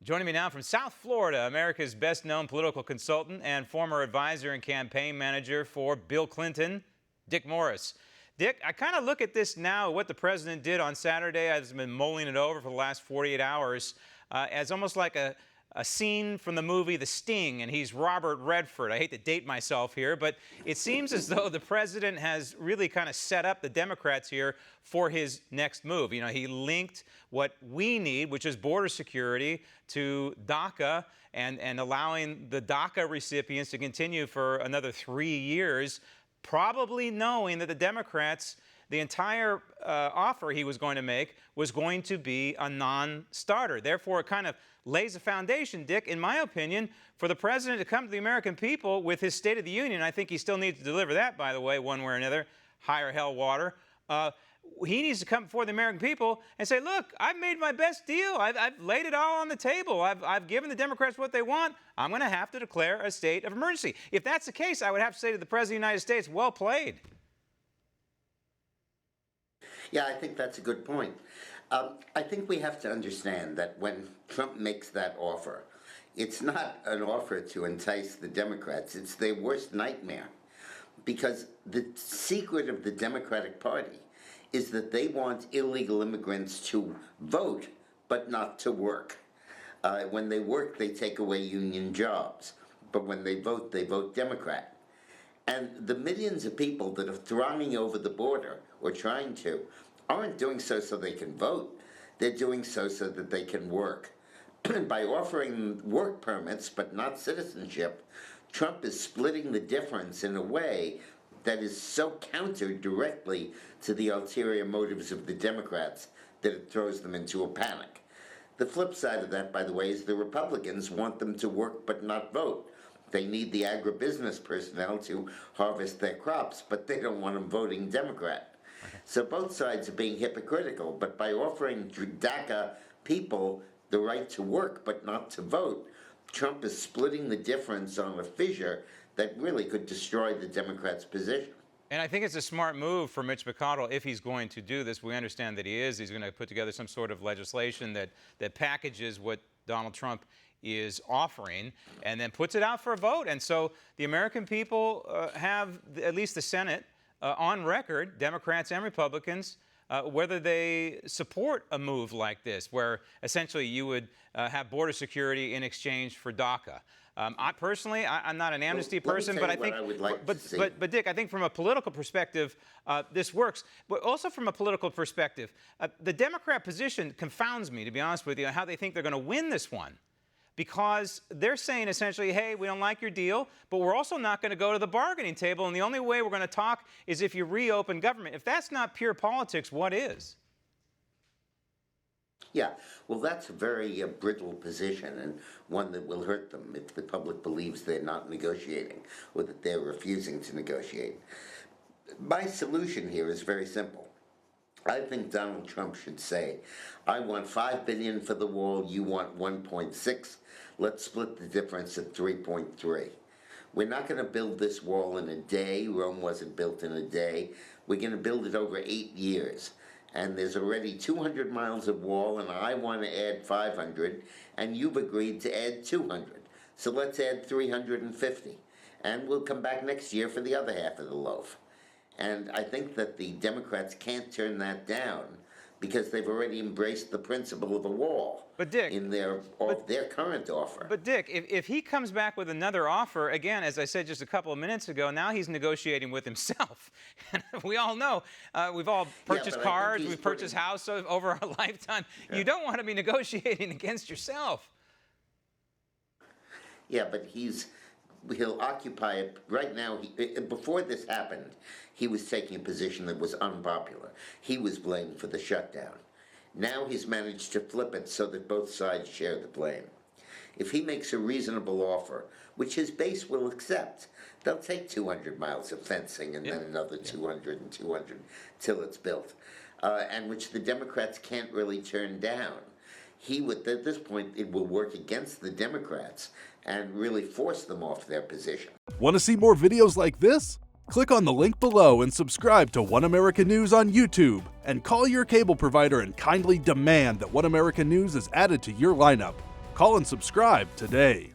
Joining me now from South Florida, America's best-known political consultant and former advisor and campaign manager for Bill Clinton, Dick Morris. Dick, I kind of look at this now, what the president did on Saturday. I've been mulling it over for the last 48 hours as almost like a scene from the movie The Sting, and he's Robert Redford. I hate to date myself here, but it seems as though the president has really kind of set up the Democrats here for his next move. You know, he linked what we need, which is border security, to DACA and allowing the DACA recipients to continue for another 3 years, probably knowing that the Democrats, the entire offer he was going to make was going to be a non-starter. Therefore, it kind of lays a foundation, Dick, in my opinion, for the president to come to the American people with his State of the Union. I think he still needs to deliver that, by the way, one way or another, high or hell water. He needs to come before the American people and say, look, I've made my best deal. I've laid it all on the table. I've given the Democrats what they want. I'm going to have to declare a state of emergency. If that's the case, I would have to say to the President of the United States, well played. Yeah, I think that's a good point. I think we have to understand that when Trump makes that offer, it's not an offer to entice the Democrats. It's their worst nightmare. Because the secret of the Democratic Party is that they want illegal immigrants to vote, but not to work. When they work, they take away union jobs. But when they vote Democrat. And the millions of people that are thronging over the border, or trying to, aren't doing so they can vote. They're doing so that they can work. By offering work permits, but not citizenship, Trump is splitting the difference in a way that is so counter directly to the ulterior motives of the Democrats that it throws them into a panic. The flip side of that, by the way, is the Republicans want them to work but not vote. They need the agribusiness personnel to harvest their crops, but they don't want them voting Democrat. So both sides are being hypocritical, but by offering DACA people the right to work but not to vote, Trump is splitting the difference on a fissure that really could destroy the Democrats' position. And I think it's a smart move for Mitch McConnell if he's going to do this. We understand that he is. He's going to put together some sort of legislation that packages what Donald Trump is offering and then puts it out for a vote. And so the American people have, at least the Senate, on record, Democrats and Republicans, whether they support a move like this, where essentially you would have border security in exchange for DACA. I personally, I'm not an amnesty person, but I think, but Dick, I think from a political perspective, this works. But also from a political perspective, the Democrat position confounds me, to be honest with you, how they think they're going to win this one. Because they're saying essentially, hey, we don't like your deal, but we're also not going to go to the bargaining table, and the only way we're going to talk is if you reopen government. If that's not pure politics, what is? Yeah, well, that's a very brittle position, and one that will hurt them if the public believes they're not negotiating or that they're refusing to negotiate. My solution here is very simple. I think Donald Trump should say, I want $5 billion for the wall, you want 1.6. Let's split the difference at 3.3. We're not going to build this wall in a day. Rome wasn't built in a day. We're going to build it over 8 years. And there's already 200 miles of wall, and I want to add 500, and you've agreed to add 200. So let's add 350. And we'll come back next year for the other half of the loaf. And I think that the Democrats can't turn that down because they've already embraced the principle of the wall in their current offer. But Dick, if he comes back with another offer, again, as I said just a couple of minutes ago, now he's negotiating with himself. We all know, we've all purchased cars, we've purchased houses over our lifetime. Yeah. You don't want to be negotiating against yourself. Yeah, but he'll occupy it. Right now, before this happened, he was taking a position that was unpopular. He was blamed for the shutdown. Now he's managed to flip it so that both sides share the blame. If he makes a reasonable offer, which his base will accept, they'll take 200 miles of fencing and then another 200 and 200 till it's built, and which the Democrats can't really turn down. At this point, it will work against the Democrats and really force them off their position. Want to see more videos like this? Click on the link below and subscribe to One America News on YouTube. And call your cable provider and kindly demand that One America News is added to your lineup. Call and subscribe today.